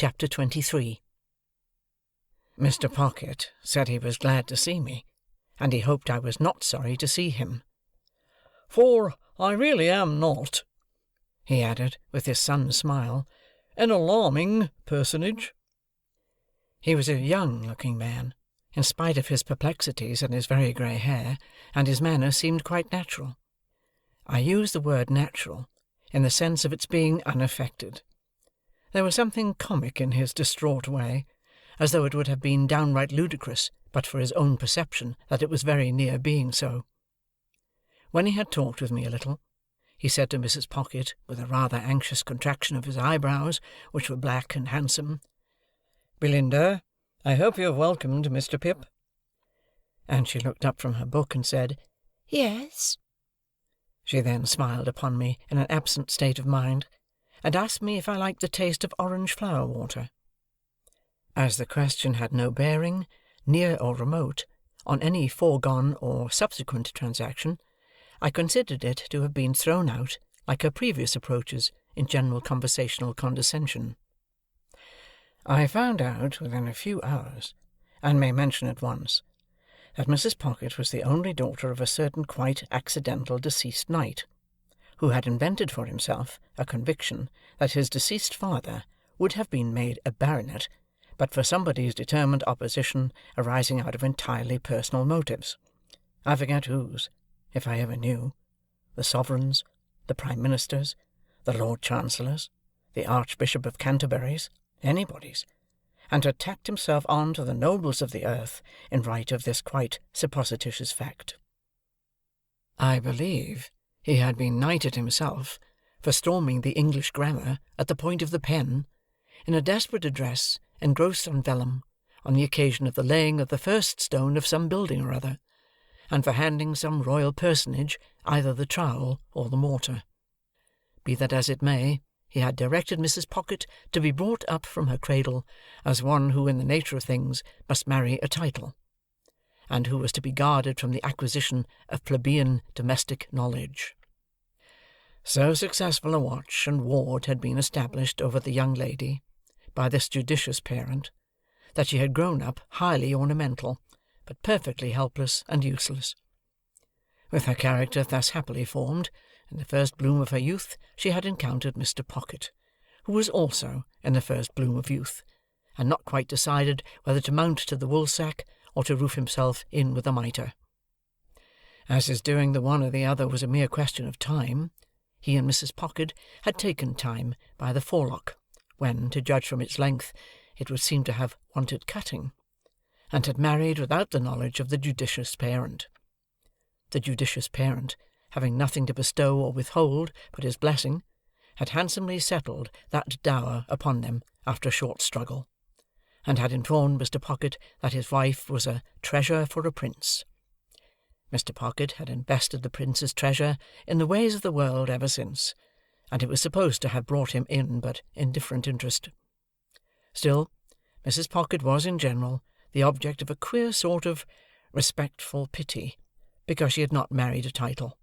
Chapter 23. Mr. Pocket said he was glad to see me, and he hoped I was not sorry to see him. "For I really am not," he added, with his son's smile, "an alarming personage." He was a young-looking man, in spite of his perplexities and his very grey hair, and his manner seemed quite natural. I use the word natural in the sense of its being unaffected. There was something comic in his distraught way, as though it would have been downright ludicrous but for his own perception that it was very near being so. When he had talked with me a little, he said to Mrs. Pocket, with a rather anxious contraction of his eyebrows, which were black and handsome, "Belinda, I hope you have welcomed Mr. Pip." And she looked up from her book and said, "Yes." She then smiled upon me in an absent state of mind, and asked me if I liked the taste of orange flower water. As the question had no bearing, near or remote, on any foregone or subsequent transaction, I considered it to have been thrown out, like her previous approaches, in general conversational condescension. I found out within a few hours, and may mention at once, that Mrs. Pocket was the only daughter of a certain quite accidental deceased knight, who had invented for himself a conviction that his deceased father would have been made a baronet but for somebody's determined opposition arising out of entirely personal motives. I forget whose, if I ever knew. The sovereign's, the prime minister's, the lord chancellor's, the archbishop of Canterbury's, anybody's, and had tacked himself on to the nobles of the earth in right of this quite supposititious fact. I believe he had been knighted himself for storming the English grammar at the point of the pen, in a desperate address engrossed on vellum, on the occasion of the laying of the first stone of some building or other, and for handing some royal personage either the trowel or the mortar. Be that as it may, he had directed Mrs. Pocket to be brought up from her cradle as one who in the nature of things must marry a title, and who was to be guarded from the acquisition of plebeian domestic knowledge. So successful a watch and ward had been established over the young lady, by this judicious parent, that she had grown up highly ornamental, but perfectly helpless and useless. With her character thus happily formed, in the first bloom of her youth she had encountered Mr. Pocket, who was also in the first bloom of youth, and not quite decided whether to mount to the woolsack or to roof himself in with a mitre. As his doing the one or the other was a mere question of time, he and Mrs. Pocket had taken time by the forelock, when, to judge from its length, it would seem to have wanted cutting, and had married without the knowledge of the judicious parent. The judicious parent, having nothing to bestow or withhold but his blessing, had handsomely settled that dower upon them after a short struggle, and had informed Mr. Pocket that his wife was a treasure for a prince. Mr. Pocket had invested the prince's treasure in the ways of the world ever since, and it was supposed to have brought him in but indifferent interest. Still, Mrs. Pocket was in general the object of a queer sort of respectful pity, because she had not married a title,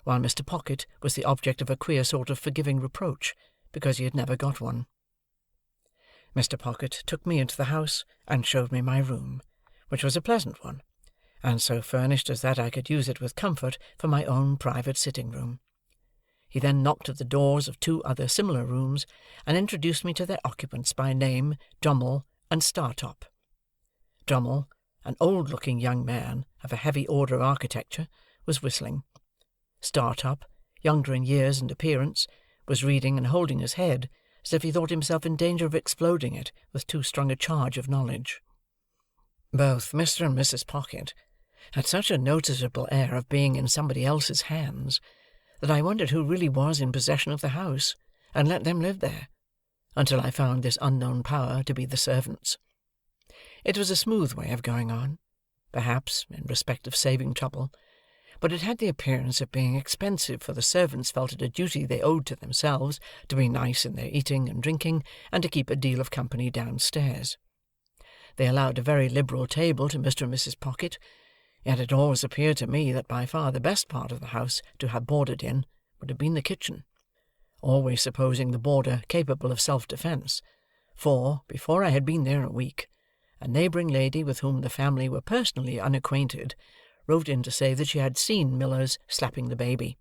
while Mr. Pocket was the object of a queer sort of forgiving reproach, because he had never got one. Mr. Pocket took me into the house and showed me my room, which was a pleasant one, and so furnished as that I could use it with comfort for my own private sitting-room. He then knocked at the doors of two other similar rooms, and introduced me to their occupants by name, Drummle and Startop. Drummle, an old-looking young man of a heavy order of architecture, was whistling. Startop, younger in years and appearance, was reading and holding his head as if he thought himself in danger of exploding it with too strong a charge of knowledge. Both Mr. and Mrs. Pocket had such a noticeable air of being in somebody else's hands, that I wondered who really was in possession of the house, and let them live there, until I found this unknown power to be the servants. It was a smooth way of going on, perhaps, in respect of saving trouble, but it had the appearance of being expensive, for the servants felt it a duty they owed to themselves to be nice in their eating and drinking, and to keep a deal of company downstairs. They allowed a very liberal table to Mr. and Mrs. Pocket, yet it always appeared to me that by far the best part of the house to have boarded in would have been the kitchen, always supposing the boarder capable of self-defence, for, before I had been there a week, a neighbouring lady with whom the family were personally unacquainted wrote in to say that she had seen Millers slapping the baby.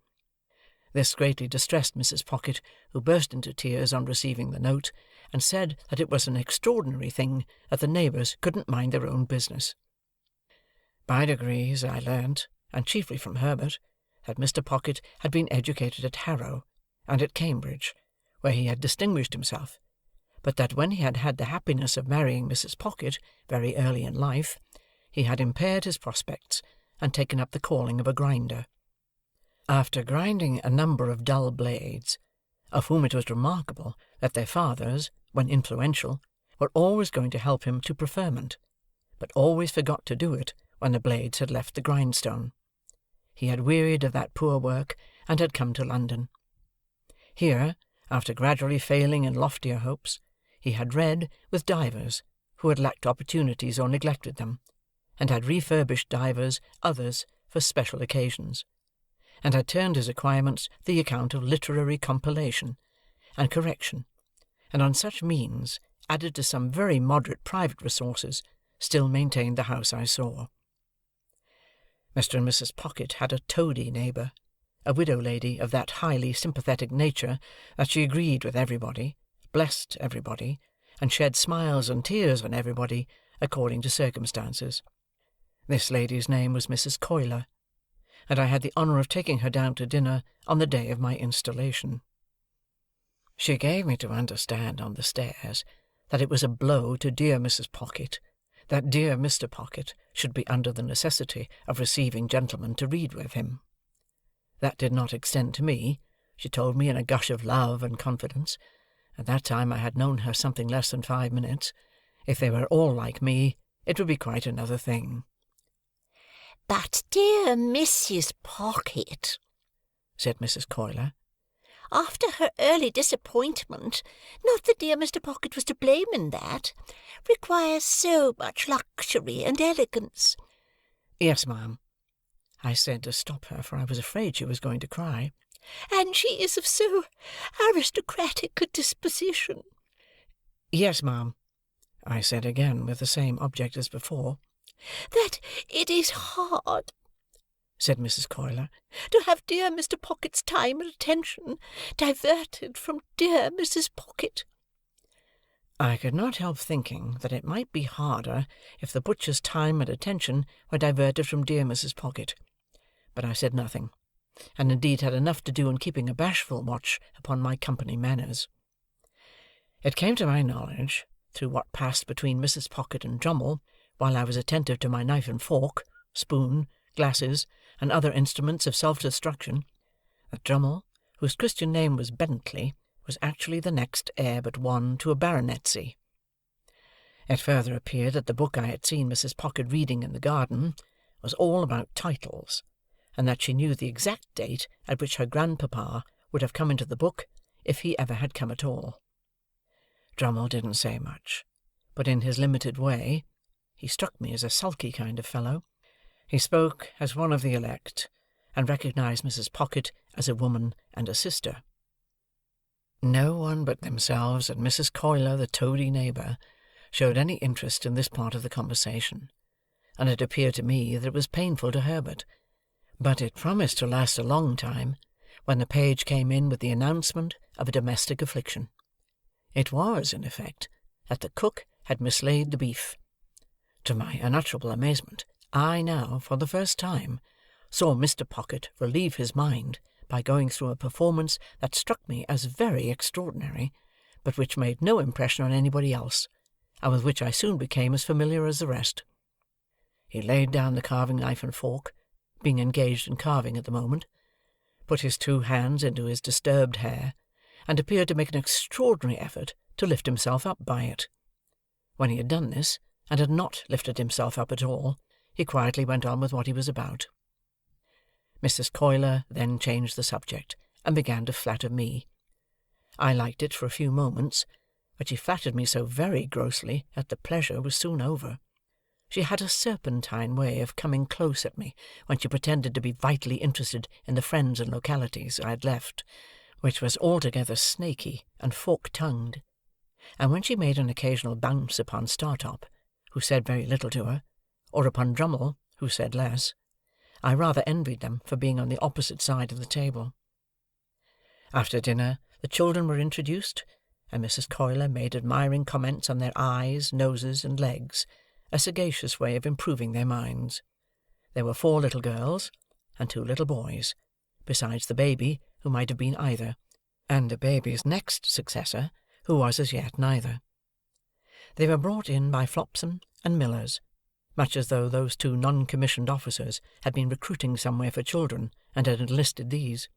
This greatly distressed Mrs. Pocket, who burst into tears on receiving the note, and said that it was an extraordinary thing that the neighbours couldn't mind their own business. By degrees I learnt, and chiefly from Herbert, that Mr. Pocket had been educated at Harrow, and at Cambridge, where he had distinguished himself, but that when he had had the happiness of marrying Mrs. Pocket very early in life, he had impaired his prospects, and taken up the calling of a grinder. After grinding a number of dull blades, of whom it was remarkable that their fathers, when influential, were always going to help him to preferment, but always forgot to do it when the blades had left the grindstone, he had wearied of that poor work, and had come to London. Here, after gradually failing in loftier hopes, he had read with divers who had lacked opportunities or neglected them, and had refurbished divers others for special occasions, and had turned his acquirements to the account of literary compilation and correction, and on such means, added to some very moderate private resources, still maintained the house I saw. Mr. and Mrs. Pocket had a toady neighbour, a widow lady of that highly sympathetic nature that she agreed with everybody, blessed everybody, and shed smiles and tears on everybody, according to circumstances. This lady's name was Mrs. Coiler, and I had the honour of taking her down to dinner on the day of my installation. She gave me to understand on the stairs that it was a blow to dear Mrs. Pocket that dear Mr. Pocket should be under the necessity of receiving gentlemen to read with him. That did not extend to me, she told me in a gush of love and confidence. At that time I had known her something less than 5 minutes. If they were all like me, it would be quite another thing. "But dear Mrs. Pocket," said Mrs. Coiler, "after her early disappointment, not that dear Mr. Pocket was to blame in that, requires so much luxury and elegance." "Yes, ma'am," I said to stop her, for I was afraid she was going to cry. "And she is of so aristocratic a disposition." "Yes, ma'am," I said again, with the same object as before. "That it is hard," said Mrs. Coiler, "to have dear Mr. Pocket's time and attention diverted from dear Mrs. Pocket." I could not help thinking that it might be harder if the butcher's time and attention were diverted from dear Mrs. Pocket, but I said nothing, and indeed had enough to do in keeping a bashful watch upon my company manners. It came to my knowledge, through what passed between Mrs. Pocket and Drummle, while I was attentive to my knife and fork, spoon, glasses, and other instruments of self-destruction, that Drummle, whose Christian name was Bentley, was actually the next heir but one to a baronetcy. It further appeared that the book I had seen Mrs. Pocket reading in the garden was all about titles, and that she knew the exact date at which her grandpapa would have come into the book, if he ever had come at all. Drummle didn't say much, but in his limited way, he struck me as a sulky kind of fellow. He spoke as one of the elect, and recognized Mrs. Pocket as a woman and a sister. No one but themselves and Mrs. Coiler, the toady neighbour, showed any interest in this part of the conversation, and it appeared to me that it was painful to Herbert, but it promised to last a long time, when the page came in with the announcement of a domestic affliction. It was, in effect, that the cook had mislaid the beef. To my unutterable amazement, I now, for the first time, saw Mr. Pocket relieve his mind by going through a performance that struck me as very extraordinary, but which made no impression on anybody else, and with which I soon became as familiar as the rest. He laid down the carving knife and fork, being engaged in carving at the moment, put his 2 hands into his disturbed hair, and appeared to make an extraordinary effort to lift himself up by it. When he had done this, and had not lifted himself up at all, he quietly went on with what he was about. Mrs. Coiler then changed the subject, and began to flatter me. I liked it for a few moments, but she flattered me so very grossly that the pleasure was soon over. She had a serpentine way of coming close at me when she pretended to be vitally interested in the friends and localities I had left, which was altogether snaky and fork-tongued. and when she made an occasional bounce upon Startop, who said very little to her, or upon Drummle, who said less, I rather envied them for being on the opposite side of the table. After dinner, the children were introduced, and Mrs. Coiler made admiring comments on their eyes, noses, and legs, a sagacious way of improving their minds. There were 4 little girls, and 2 little boys, besides the baby, who might have been either, and the baby's next successor, who was as yet neither. They were brought in by Flopson and Millers, much as though those 2 non-commissioned officers had been recruiting somewhere for children, and had enlisted these,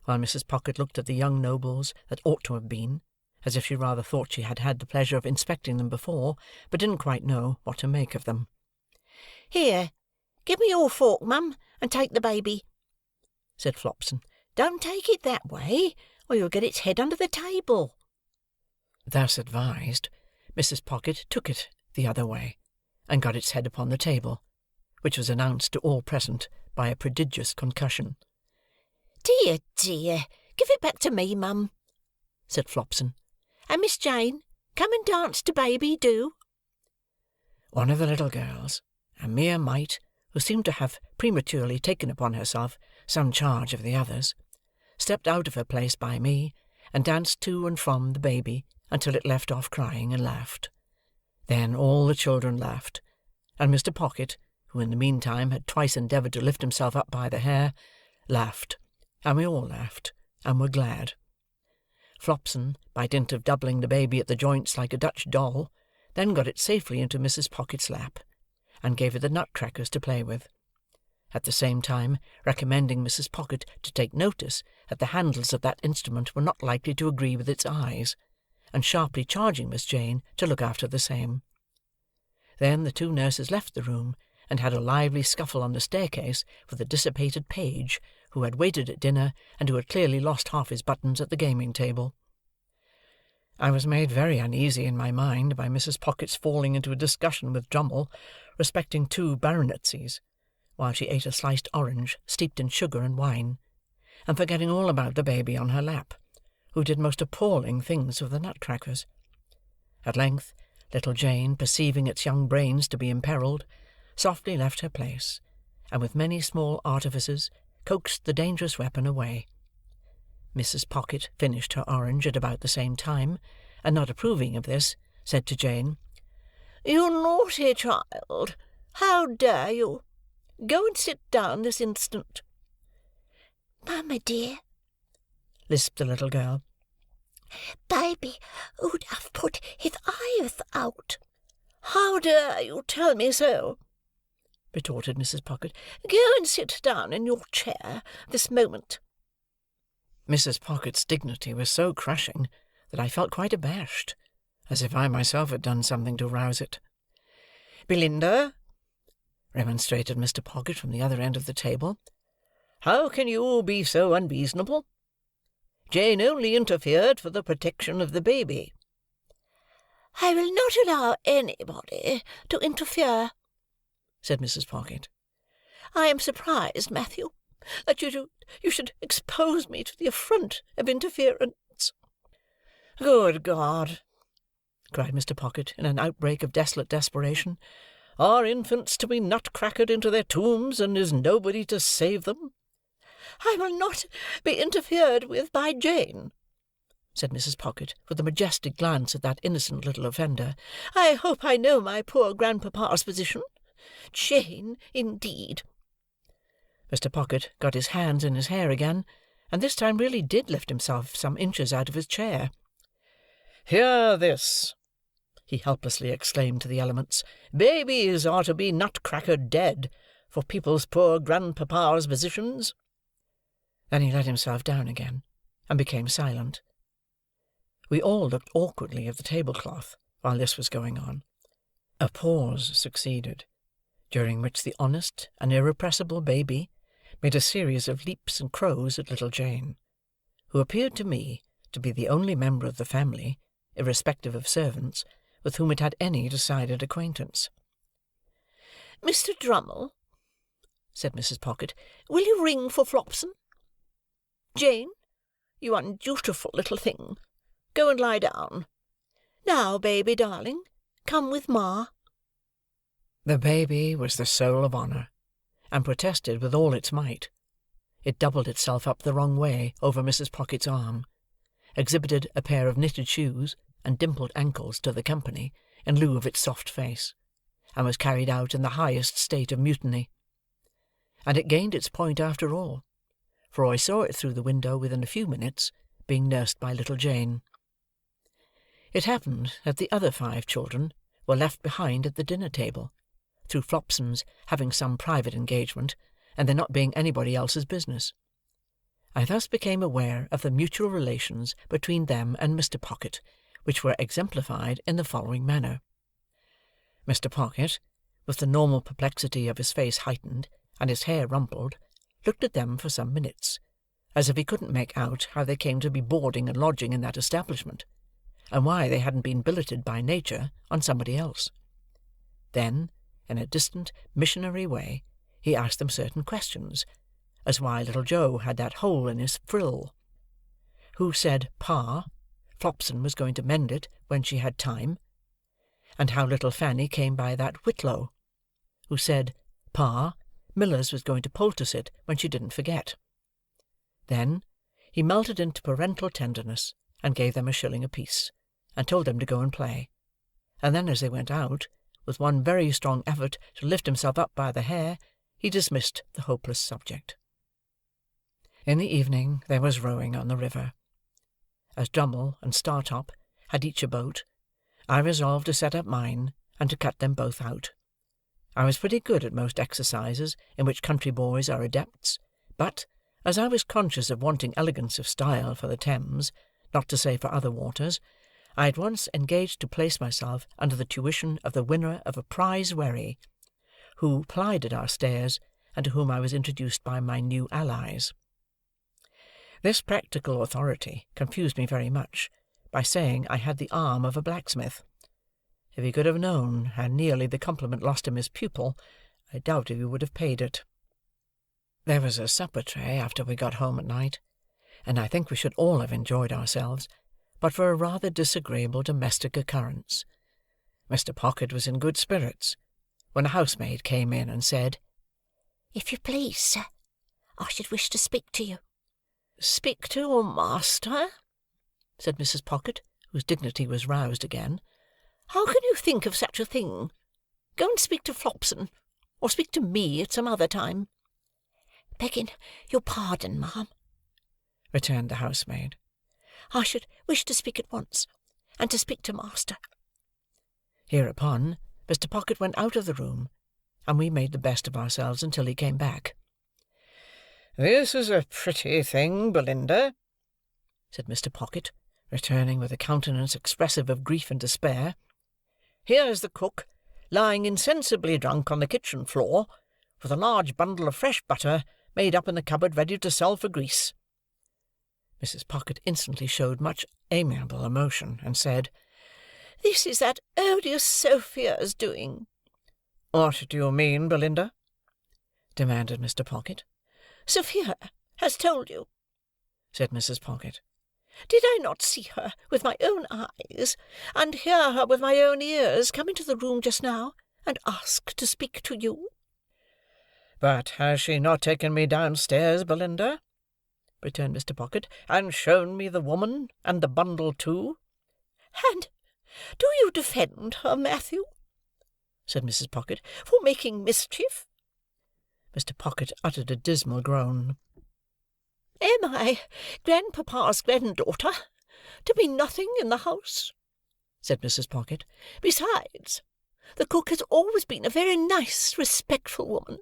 while Mrs. Pocket looked at the young nobles that ought to have been, as if she rather thought she had had the pleasure of inspecting them before, but didn't quite know what to make of them. "Here, give me your fork, mum, and take the baby," said Flopson. "Don't take it that way, or you'll get its head under the table." Thus advised, Mrs. Pocket took it the other way, and got its head upon the table, which was announced to all present by a prodigious concussion. "Dear, dear, give it back to me, mum," said Flopson. "And Miss Jane, come and dance to baby, do." One of the little girls, a mere mite, who seemed to have prematurely taken upon herself some charge of the others, stepped out of her place by me, and danced to and from the baby until it left off crying and laughed. Then all the children laughed, and Mr. Pocket, who in the meantime had twice endeavoured to lift himself up by the hair, laughed, and we all laughed, and were glad. Flopson, by dint of doubling the baby at the joints like a Dutch doll, then got it safely into Mrs. Pocket's lap, and gave it the nutcrackers to play with, at the same time recommending Mrs. Pocket to take notice that the handles of that instrument were not likely to agree with its eyes, and sharply charging Miss Jane to look after the same. Then the 2 nurses left the room, and had a lively scuffle on the staircase with a dissipated page, who had waited at dinner, and who had clearly lost half his buttons at the gaming table. I was made very uneasy in my mind by Mrs. Pocket's falling into a discussion with Drummle respecting 2 baronetcies, while she ate a sliced orange steeped in sugar and wine, and forgetting all about the baby on her lap, who did most appalling things with the nutcrackers. At length, little Jane, perceiving its young brains to be imperilled, softly left her place, and with many small artifices coaxed the dangerous weapon away. Mrs. Pocket finished her orange at about the same time, and not approving of this, said to Jane, "You naughty child! How dare you! Go and sit down this instant." "Mamma, dear," lisped the little girl, "baby would have put his eyes out." "How dare you tell me so?" retorted Mrs. Pocket. "Go and sit down in your chair this moment." Mrs. Pocket's dignity was so crushing that I felt quite abashed, as if I myself had done something to rouse it. "Belinda," remonstrated Mr. Pocket from the other end of the table, "how can you be so unreasonable? Jane only interfered for the protection of the baby." "I will not allow anybody to interfere," said Mrs. Pocket. "I am surprised, Matthew, that you should expose me to the affront of interference." "Good God!" cried Mr. Pocket, in an outbreak of desolate desperation. "Are infants to be nutcrackered into their tombs, and is nobody to save them?" "I will not be interfered with by Jane," said Mrs. Pocket, with a majestic glance at that innocent little offender. "I hope I know my poor grandpapa's position. Jane, indeed!" Mr. Pocket got his hands in his hair again, and this time really did lift himself some inches out of his chair. "Hear this!" he helplessly exclaimed to the elements. "Babies are to be nutcrackered dead, for people's poor grandpapa's positions." Then he let himself down again, and became silent. We all looked awkwardly at the tablecloth while this was going on. A pause succeeded, during which the honest and irrepressible baby made a series of leaps and crows at little Jane, who appeared to me to be the only member of the family, irrespective of servants, with whom it had any decided acquaintance. "Mr. Drummle," said Mrs. Pocket, "will you ring for Flopson? Jane, you undutiful little thing, go and lie down. Now, baby darling, come with Ma." The baby was the soul of honour, and protested with all its might. It doubled itself up the wrong way over Mrs. Pocket's arm, exhibited a pair of knitted shoes and dimpled ankles to the company in lieu of its soft face, and was carried out in the highest state of mutiny. And it gained its point after all, for I saw it through the window within a few minutes, being nursed by little Jane. It happened that the other 5 children were left behind at the dinner-table, through Flopson's having some private engagement, and there not being anybody else's business. I thus became aware of the mutual relations between them and Mr. Pocket, which were exemplified in the following manner. Mr. Pocket, with the normal perplexity of his face heightened, and his hair rumpled, looked at them for some minutes, as if he couldn't make out how they came to be boarding and lodging in that establishment, and why they hadn't been billeted by nature on somebody else. Then, in a distant, missionary way, he asked them certain questions, as why little Joe had that hole in his frill, who said Pa, Flopson was going to mend it when she had time, and how little Fanny came by that whitlow, who said Pa, Millers was going to poultice it when she didn't forget. Then he melted into parental tenderness, and gave them a shilling apiece, and told them to go and play, and then as they went out, with one very strong effort to lift himself up by the hair, he dismissed the hopeless subject. In the evening there was rowing on the river. As Drummle and Startop had each a boat, I resolved to set up mine, and to cut them both out. I was pretty good at most exercises in which country boys are adepts, but, as I was conscious of wanting elegance of style for the Thames, not to say for other waters, I at once engaged to place myself under the tuition of the winner of a prize wherry, who plied at our stairs, and to whom I was introduced by my new allies. This practical authority confused me very much, by saying I had the arm of a blacksmith. If he could have known how nearly the compliment lost him his pupil, I doubt if he would have paid it. There was a supper tray after we got home at night, and I think we should all have enjoyed ourselves, but for a rather disagreeable domestic occurrence. Mr. Pocket was in good spirits, when a housemaid came in and said, "If you please, sir, I should wish to speak to you." "Speak to your master?" said Mrs. Pocket, whose dignity was roused again. "How can you think of such a thing? Go and speak to Flopson, or speak to me at some other time." "Begging your pardon, ma'am," returned the housemaid, "I should wish to speak at once, and to speak to master." Hereupon Mr. Pocket went out of the room, and we made the best of ourselves until he came back. "This is a pretty thing, Belinda," said Mr. Pocket, returning with a countenance expressive of grief and despair. "Here's the cook, lying insensibly drunk on the kitchen floor, with a large bundle of fresh butter made up in the cupboard ready to sell for grease." Mrs. Pocket instantly showed much amiable emotion, and said, "This is that odious Sophia's doing." "What do you mean, Belinda?" demanded Mr. Pocket. "Sophia has told you," said Mrs. Pocket. "Did I not see her with my own eyes, and hear her with my own ears come into the room just now, and ask to speak to you?" "But has she not taken me downstairs, Belinda?" returned Mr. Pocket, "and shown me the woman, and the bundle too?" "And do you defend her, Matthew?" said Mrs. Pocket, "for making mischief?" Mr. Pocket uttered a dismal groan. "Am I grandpapa's granddaughter, to be nothing in the house?" said Mrs. Pocket. "Besides, the cook has always been a very nice, respectful woman,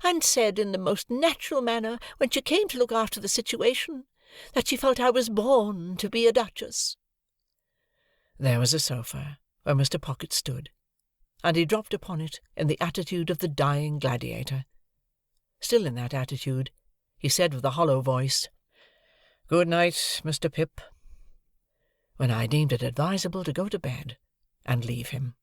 and said in the most natural manner, when she came to look after the situation, that she felt I was born to be a duchess." There was a sofa where Mr. Pocket stood, and he dropped upon it in the attitude of the dying gladiator. Still in that attitude, he said with a hollow voice, "Good night, Mr. Pip," when I deemed it advisable to go to bed and leave him.